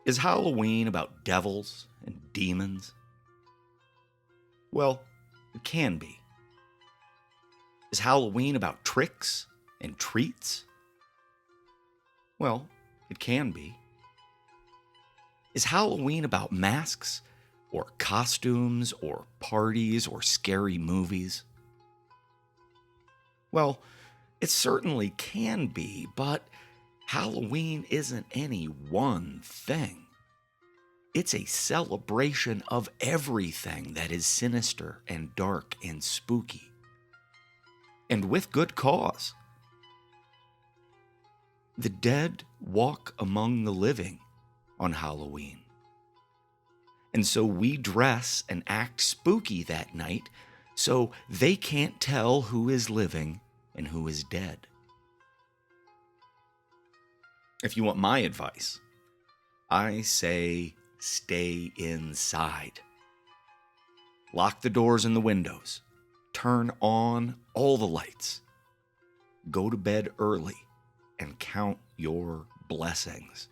Is Halloween about devils and demons? Well, it can be. Is Halloween about tricks and treats? Well, it can be. Is Halloween about masks or costumes or parties or scary movies? Well, it certainly can be, but Halloween isn't any one thing. It's a celebration of everything that is sinister and dark and spooky. And with good cause. The dead walk among the living on Halloween. And so we dress and act spooky that night so they can't tell who is living and who is dead. If you want my advice, I say stay inside. Lock the doors and the windows. Turn on all the lights. Go to bed early and count your blessings.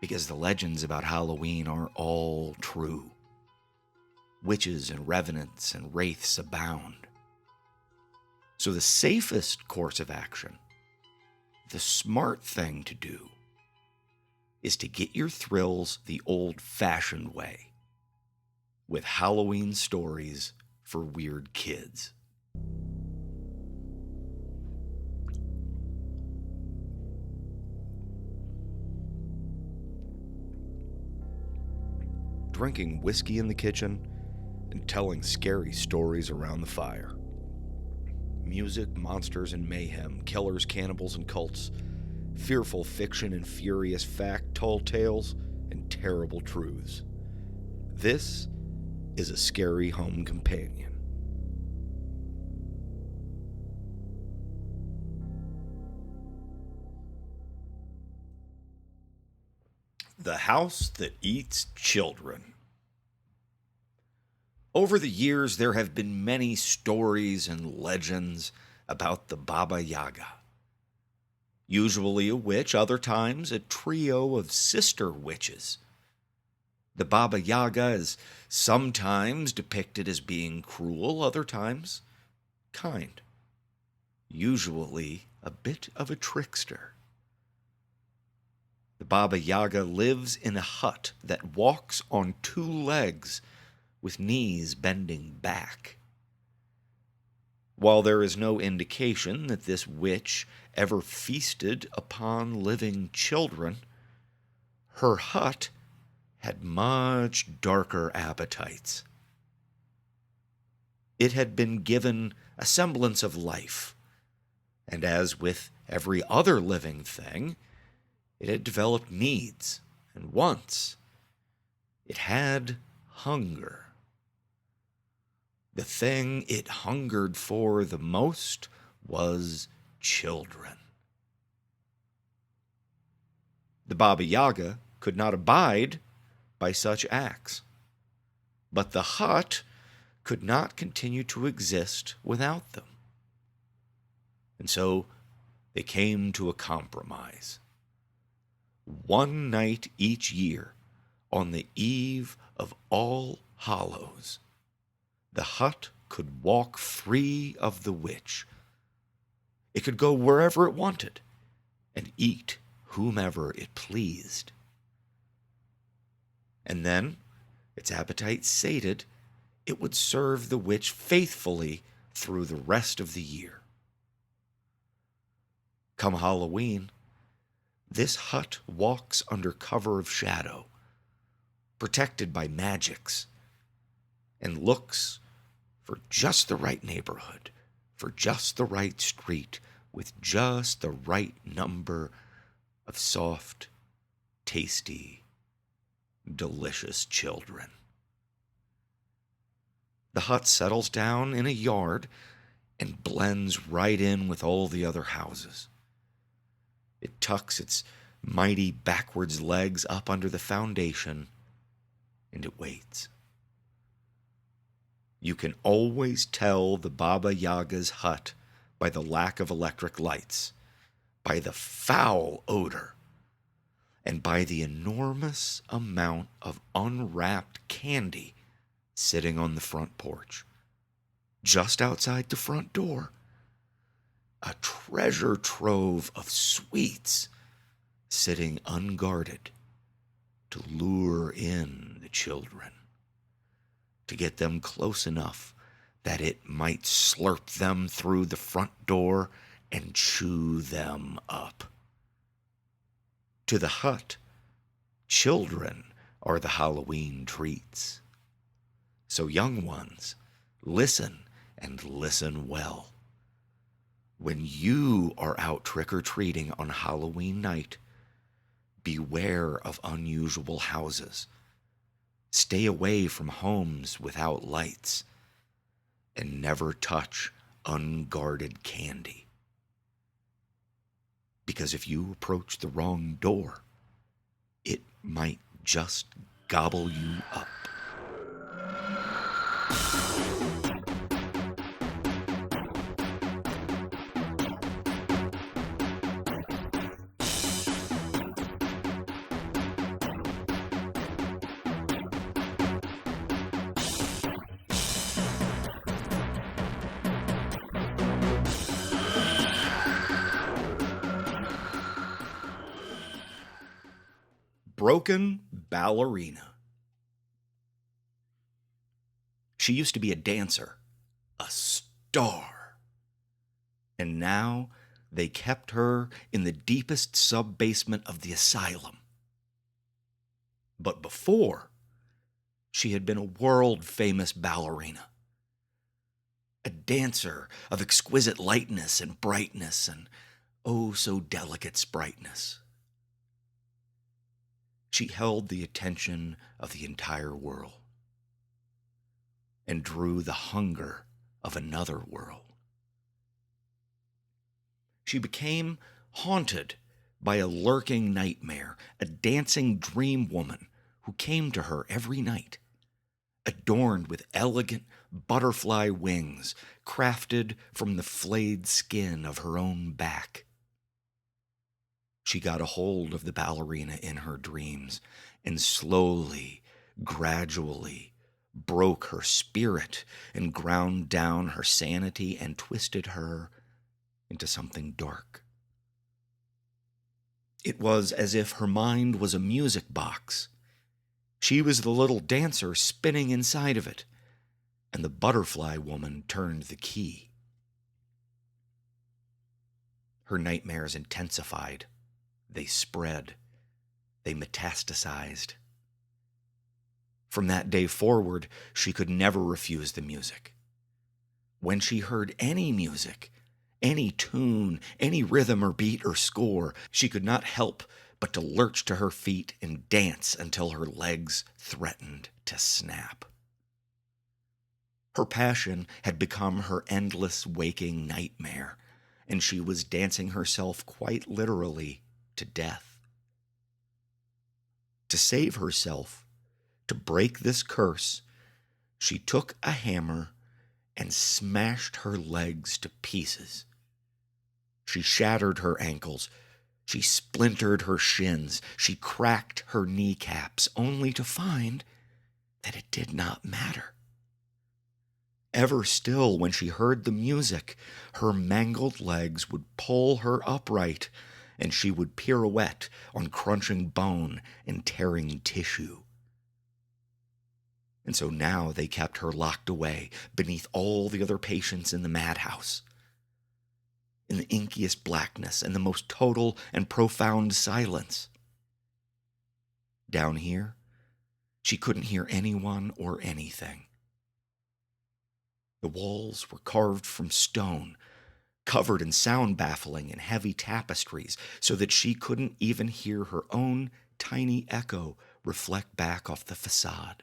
Because the legends about Halloween are all true. Witches and revenants and wraiths abound. So the safest course of action, the smart thing to do, is to get your thrills the old-fashioned way, with Halloween stories for weird kids. Drinking whiskey in the kitchen and telling scary stories around the fire. Music, monsters, and mayhem, killers, cannibals, and cults, fearful fiction and furious fact, tall tales, and terrible truths. This is a scary home companion. The House That Eats Children. Over the years, there have been many stories and legends about the Baba Yaga. Usually a witch, other times a trio of sister witches. The Baba Yaga is sometimes depicted as being cruel, other times kind. Usually a bit of a trickster. The Baba Yaga lives in a hut that walks on two legs with knees bending back. While there is no indication that this witch ever feasted upon living children, her hut had much darker appetites. It had been given a semblance of life, and as with every other living thing, it had developed needs and wants. It had hunger. The thing it hungered for the most was children. The Baba Yaga could not abide by such acts, but the hut could not continue to exist without them. And so they came to a compromise. One night each year, on the eve of All Hallows, the hut could walk free of the witch. It could go wherever it wanted and eat whomever it pleased. And then, its appetite sated, it would serve the witch faithfully through the rest of the year. Come Halloween, this hut walks under cover of shadow, protected by magics, and looks for just the right neighborhood, for just the right street, with just the right number of soft, tasty, delicious children. The hut settles down in a yard and blends right in with all the other houses. It tucks its mighty backwards legs up under the foundation, and it waits. You can always tell the Baba Yaga's hut by the lack of electric lights, by the foul odor, and by the enormous amount of unwrapped candy sitting on the front porch. Just outside the front door, a treasure trove of sweets sitting unguarded to lure in the children, to get them close enough that it might slurp them through the front door and chew them up. To the hut, children are the Halloween treats. So young ones, listen and listen well. When you are out trick-or-treating on Halloween night, beware of unusual houses. Stay away from homes without lights, and never touch unguarded candy. Because if you approach the wrong door, it might just gobble you up. Broken Ballerina. She used to be a dancer, a star. And now they kept her in the deepest sub-basement of the asylum. But before, she had been a world-famous ballerina. A dancer of exquisite lightness and brightness and oh so delicate sprightness. She held the attention of the entire world and drew the hunger of another world. She became haunted by a lurking nightmare, a dancing dream woman who came to her every night, adorned with elegant butterfly wings crafted from the flayed skin of her own back. She got a hold of the ballerina in her dreams and slowly, gradually broke her spirit and ground down her sanity and twisted her into something dark. It was as if her mind was a music box. She was the little dancer spinning inside of it, and the butterfly woman turned the key. Her nightmares intensified. They spread. They metastasized. From that day forward, she could never refuse the music. When she heard any music, any tune, any rhythm or beat or score, she could not help but to lurch to her feet and dance until her legs threatened to snap. Her passion had become her endless waking nightmare, and she was dancing herself quite literally to death. To save herself, to break this curse, she took a hammer and smashed her legs to pieces. She shattered her ankles. She splintered her shins. She cracked her kneecaps, only to find that it did not matter. Ever still, when she heard the music, her mangled legs would pull her upright, and she would pirouette on crunching bone and tearing tissue. And so now they kept her locked away beneath all the other patients in the madhouse, in the inkiest blackness and the most total and profound silence. Down here, she couldn't hear anyone or anything. The walls were carved from stone, covered in sound baffling and heavy tapestries, so that she couldn't even hear her own tiny echo reflect back off the facade.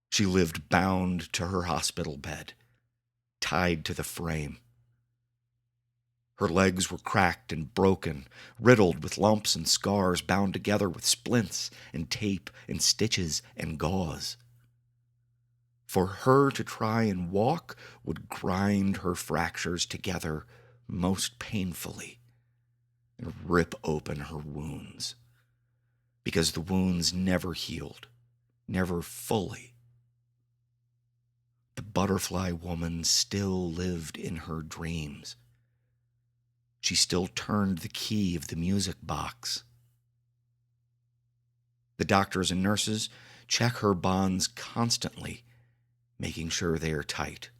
She lived bound to her hospital bed, tied to the frame. Her legs were cracked and broken, riddled with lumps and scars bound together with splints and tape and stitches and gauze. For her to try and walk would grind her fractures together most painfully and rip open her wounds, because the wounds never healed, never fully. The butterfly woman still lived in her dreams. She still turned the key of the music box. The doctors and nurses check her bonds constantly, making sure they are tight.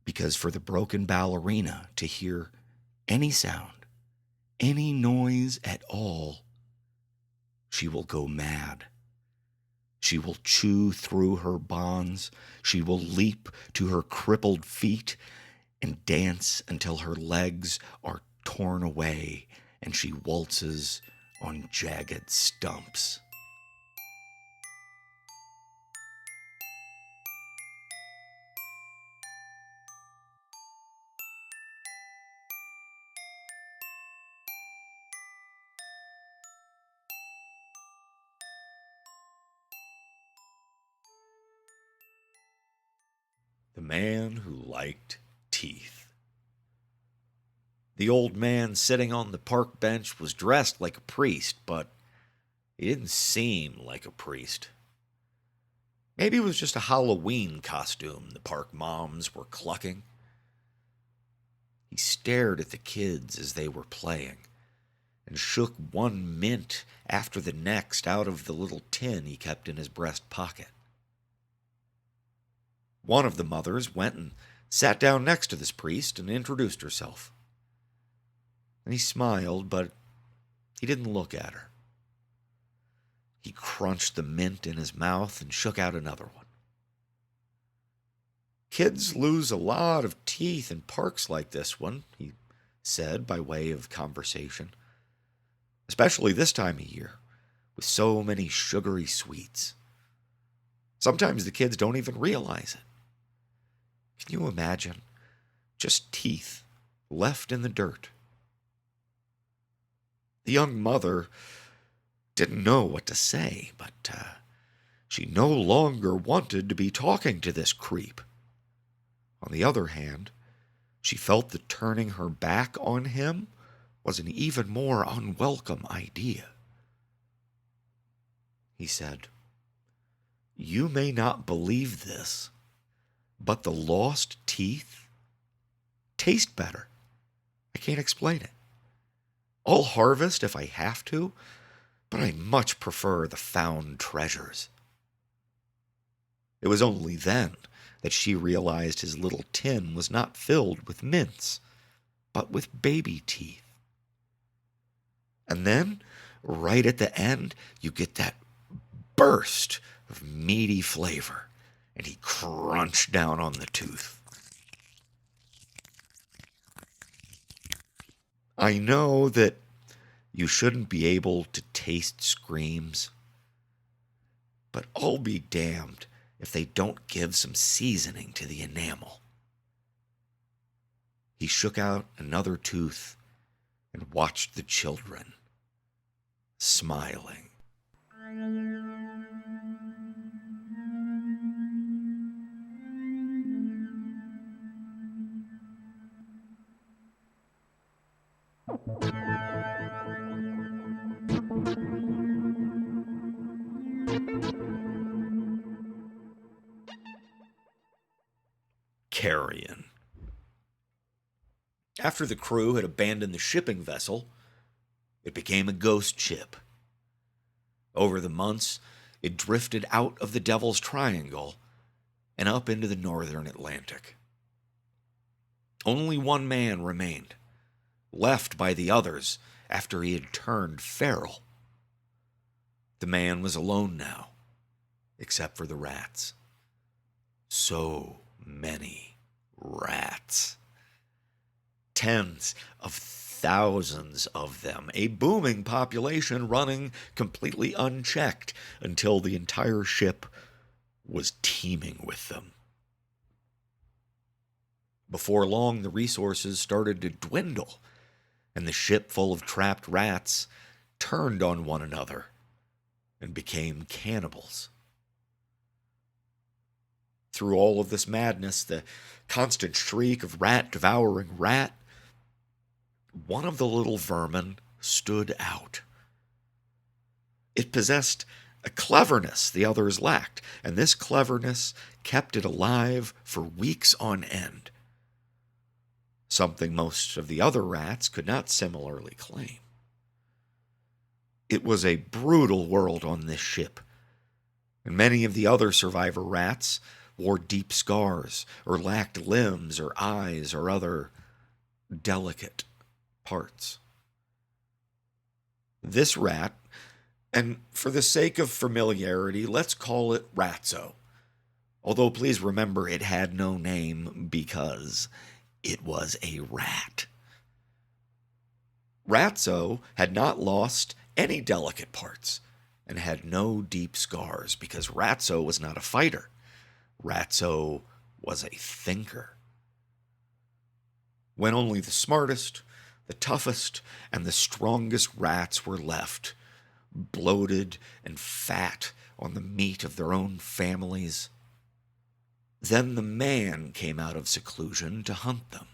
Because for the broken ballerina to hear any sound, any noise at all, she will go mad. She will chew through her bonds. She will leap to her crippled feet and dance until her legs are torn away and she waltzes on jagged stumps. The man who liked teeth. The old man sitting on the park bench was dressed like a priest, but he didn't seem like a priest. Maybe it was just a Halloween costume the park moms were clucking. He stared at the kids as they were playing and shook one mint after the next out of the little tin he kept in his breast pocket. One of the mothers went and sat down next to this priest and introduced herself. And he smiled, but he didn't look at her. He crunched the mint in his mouth and shook out another one. Kids lose a lot of teeth in parks like this one, he said by way of conversation. Especially this time of year, with so many sugary sweets. Sometimes the kids don't even realize it. Can you imagine? Just teeth left in the dirt. The young mother didn't know what to say, but she no longer wanted to be talking to this creep. On the other hand, she felt that turning her back on him was an even more unwelcome idea. He said, "You may not believe this, but the lost teeth taste better. I can't explain it. I'll harvest if I have to, but I much prefer the found treasures." It was only then that she realized his little tin was not filled with mints, but with baby teeth. And then, right at the end, you get that burst of meaty flavor, and he crunched down on the tooth. I know that you shouldn't be able to taste screams, but I'll be damned if they don't give some seasoning to the enamel. He shook out another tooth and watched the children, smiling. Carrion. After the crew had abandoned the shipping vessel, it became a ghost ship. Over the months, it drifted out of the Devil's Triangle and up into the northern Atlantic. Only one man remained, left by the others after he had turned feral. The man was alone now, except for the rats. So many rats. Tens of thousands of them, a booming population running completely unchecked until the entire ship was teeming with them. Before long, the resources started to dwindle, and the ship full of trapped rats turned on one another and became cannibals. Through all of this madness, the constant shriek of rat devouring rat one of the little vermin stood out. It possessed a cleverness the others lacked, and this cleverness kept it alive for weeks on end, something most of the other rats could not similarly claim. It was a brutal world on this ship, and many of the other survivor rats wore deep scars or lacked limbs or eyes or other delicate parts. This rat, and for the sake of familiarity, let's call it Ratzo. Although please remember it had no name because it was a rat. Ratzo had not lost any delicate parts and had no deep scars because Ratzo was not a fighter. Ratzo was a thinker. When only the smartest, the toughest, and the strongest rats were left, bloated and fat on the meat of their own families, then the man came out of seclusion to hunt them.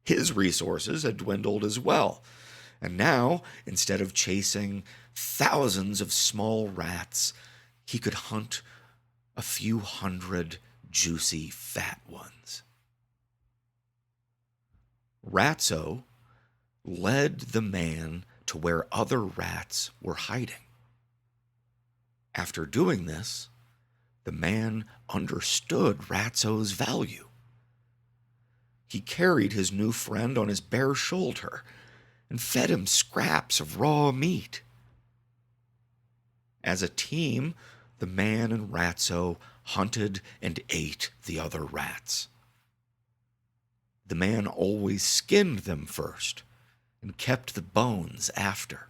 His resources had dwindled as well, and now, instead of chasing thousands of small rats, he could hunt a few hundred juicy fat ones. Ratzo led the man to where other rats were hiding. After doing this, the man understood Ratzo's value. He carried his new friend on his bare shoulder and fed him scraps of raw meat. As a team, the man and Ratzo hunted and ate the other rats. The man always skinned them first and kept the bones after.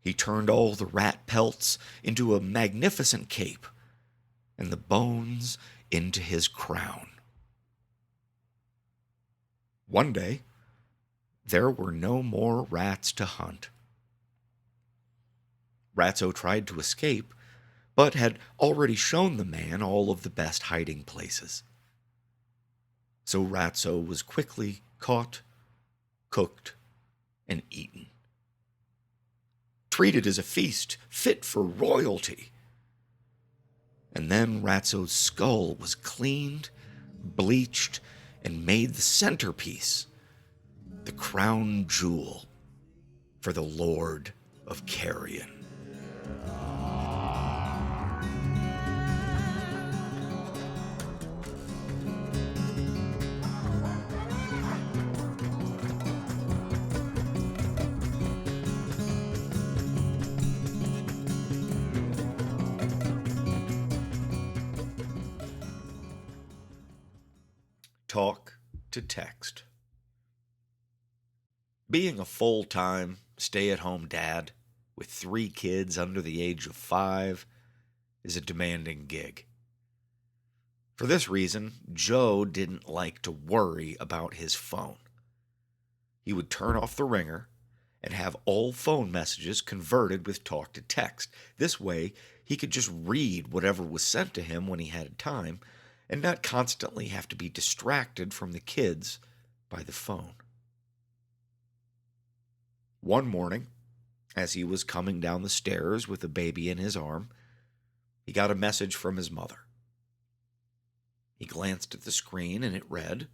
He turned all the rat pelts into a magnificent cape and the bones into his crown. One day, there were no more rats to hunt. Ratzo tried to escape, but had already shown the man all of the best hiding places. So Ratzo was quickly caught, cooked, and eaten. Treated as a feast fit for royalty. And then Ratzo's skull was cleaned, bleached, and made the centerpiece, the crown jewel for the Lord of Carrion. Talk to text. Being a full-time, stay-at-home dad with 3 kids under the age of 5 is a demanding gig. For this reason, Joe didn't like to worry about his phone. He would turn off the ringer and have all phone messages converted with talk to text. This way, he could just read whatever was sent to him when he had time and not constantly have to be distracted from the kids by the phone. One morning, as he was coming down the stairs with a baby in his arm, he got a message from his mother. He glanced at the screen and it read,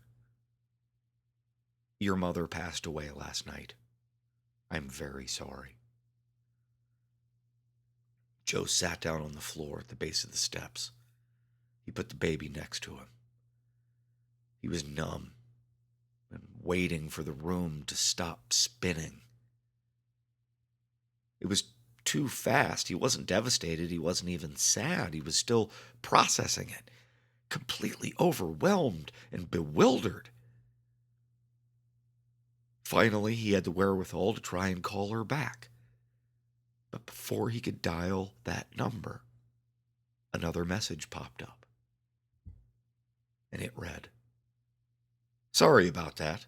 "Your mother passed away last night. I'm very sorry." Joe sat down on the floor at the base of the steps. He put the baby next to him. He was numb and waiting for the room to stop spinning. It was too fast. He wasn't devastated. He wasn't even sad. He was still processing it, completely overwhelmed and bewildered. Finally, he had the wherewithal to try and call her back. But before he could dial that number, another message popped up. And it read, "Sorry about that.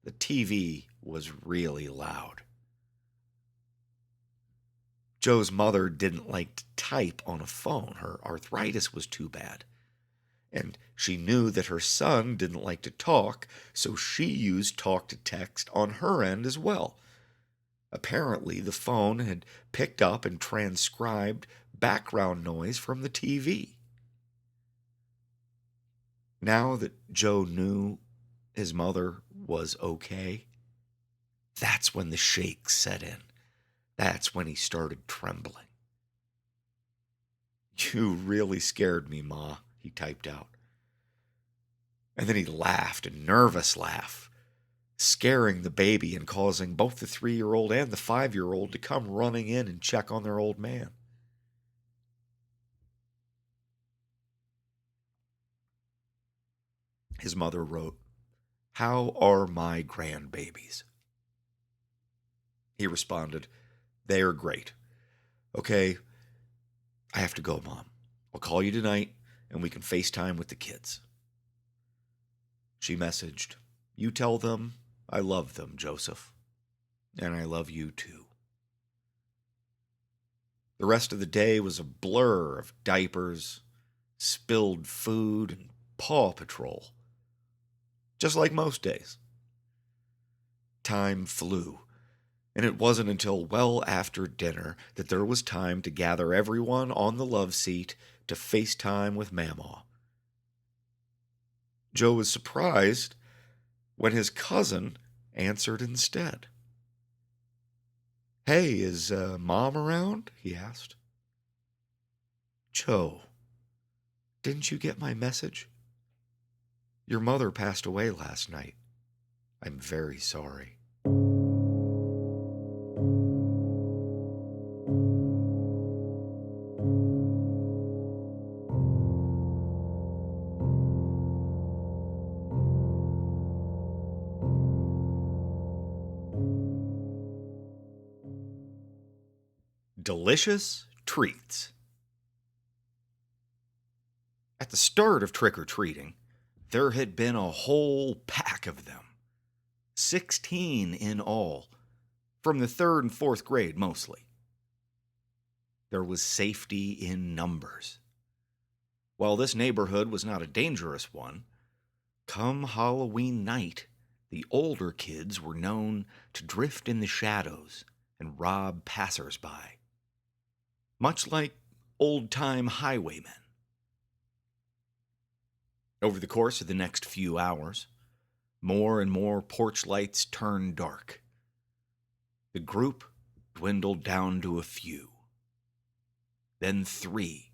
The TV was really loud." Joe's mother didn't like to type on a phone. Her arthritis was too bad. And she knew that her son didn't like to talk, so she used talk-to-text on her end as well. Apparently, the phone had picked up and transcribed background noise from the TV. Now that Joe knew his mother was okay, that's when the shakes set in. That's when he started trembling. "You really scared me, Ma," he typed out. And then he laughed, a nervous laugh, scaring the baby and causing both the 3-year-old and the 5-year-old to come running in and check on their old man. His mother wrote, "How are my grandbabies?" He responded, "They are great. Okay, I have to go, Mom. I'll call you tonight and we can FaceTime with the kids." She messaged, "You tell them I love them, Joseph, and I love you too." The rest of the day was a blur of diapers, spilled food, and Paw Patrol. Just like most days. Time flew, and it wasn't until well after dinner that there was time to gather everyone on the love seat to FaceTime with Mamaw. Joe was surprised when his cousin answered instead. "Hey, is Mom around?" he asked. "Joe, didn't you get my message? Your mother passed away last night. I'm very sorry." Delicious treats. At the start of trick-or-treating, there had been a whole pack of them. 16 in all, from the 3rd and 4th grade mostly. There was safety in numbers. While this neighborhood was not a dangerous one, come Halloween night, the older kids were known to drift in the shadows and rob passers-by, much like old-time highwaymen. Over the course of the next few hours, more and more porch lights turned dark. The group dwindled down to a few, then 3,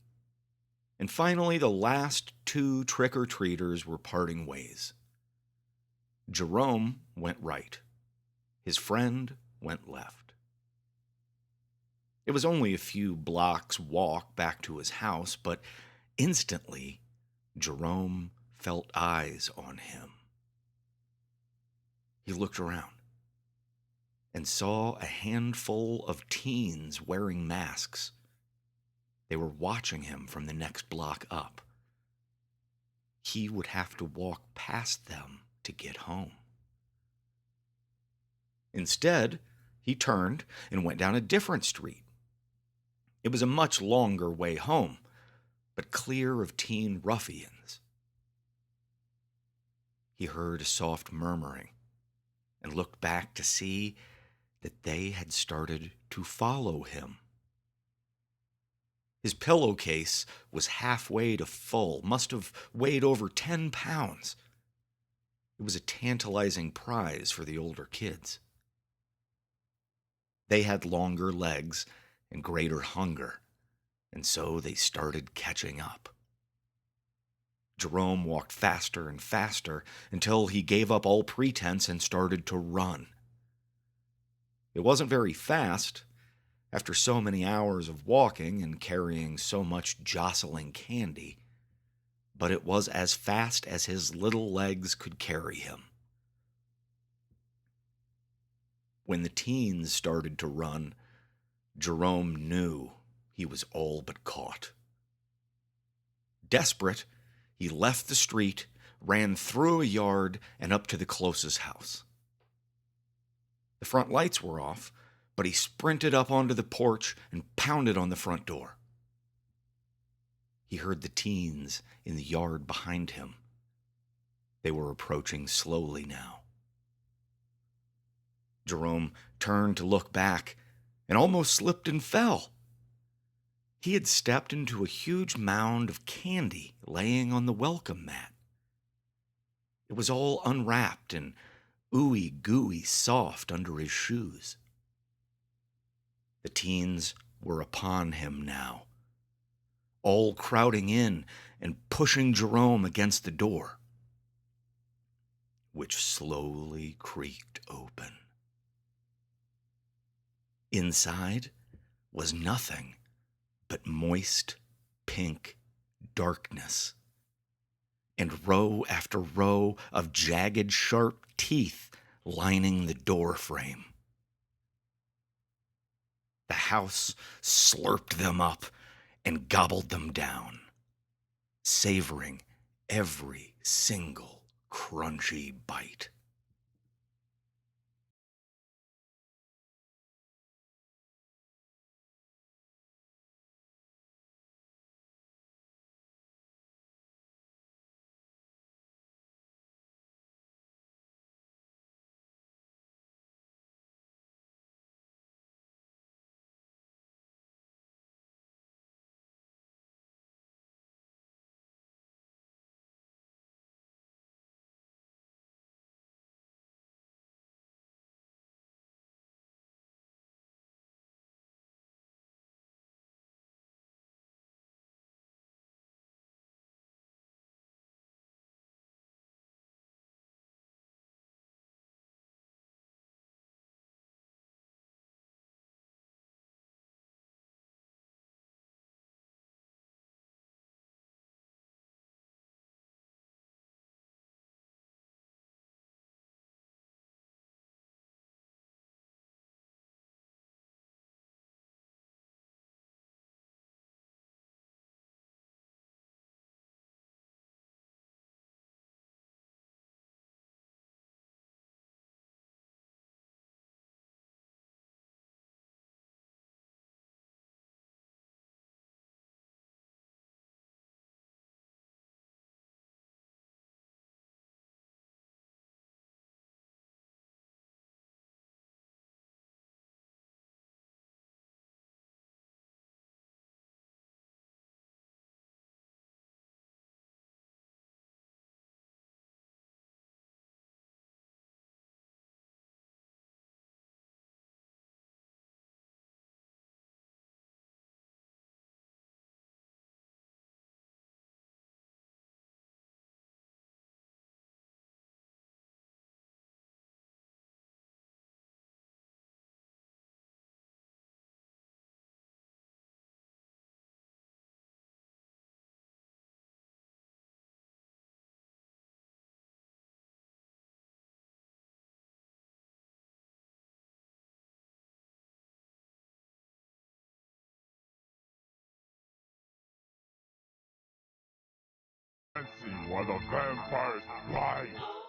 and finally the last 2 trick-or-treaters were parting ways. Jerome went right. His friend went left. It was only a few blocks' walk back to his house, but instantly Jerome felt eyes on him. He looked around and saw a handful of teens wearing masks. They were watching him from the next block up. He would have to walk past them to get home. Instead, he turned and went down a different street. It was a much longer way home, but clear of teen ruffians. He heard a soft murmuring and looked back to see that they had started to follow him. His pillowcase was halfway to full, must have weighed over 10 pounds. It was a tantalizing prize for the older kids. They had longer legs and greater hunger, and so they started catching up. Jerome walked faster and faster until he gave up all pretense and started to run. It wasn't very fast after so many hours of walking and carrying so much jostling candy, but it was as fast as his little legs could carry him. When the teens started to run, Jerome knew he was all but caught. Desperate, he left the street, ran through a yard, and up to the closest house. The front lights were off, but he sprinted up onto the porch and pounded on the front door. he heard the teens in the yard behind him. They were approaching slowly now. Jerome turned to look back and almost slipped and fell. He had stepped into a huge mound of candy laying on the welcome mat. It was all unwrapped and ooey gooey soft under his shoes. The teens were upon him now, all crowding in and pushing Jerome against the door, which slowly creaked open. Inside was nothing but moist, pink darkness, and row after row of jagged, sharp teeth lining the door frame. The house slurped them up and gobbled them down, savoring every single crunchy bite. And see what the vampires like.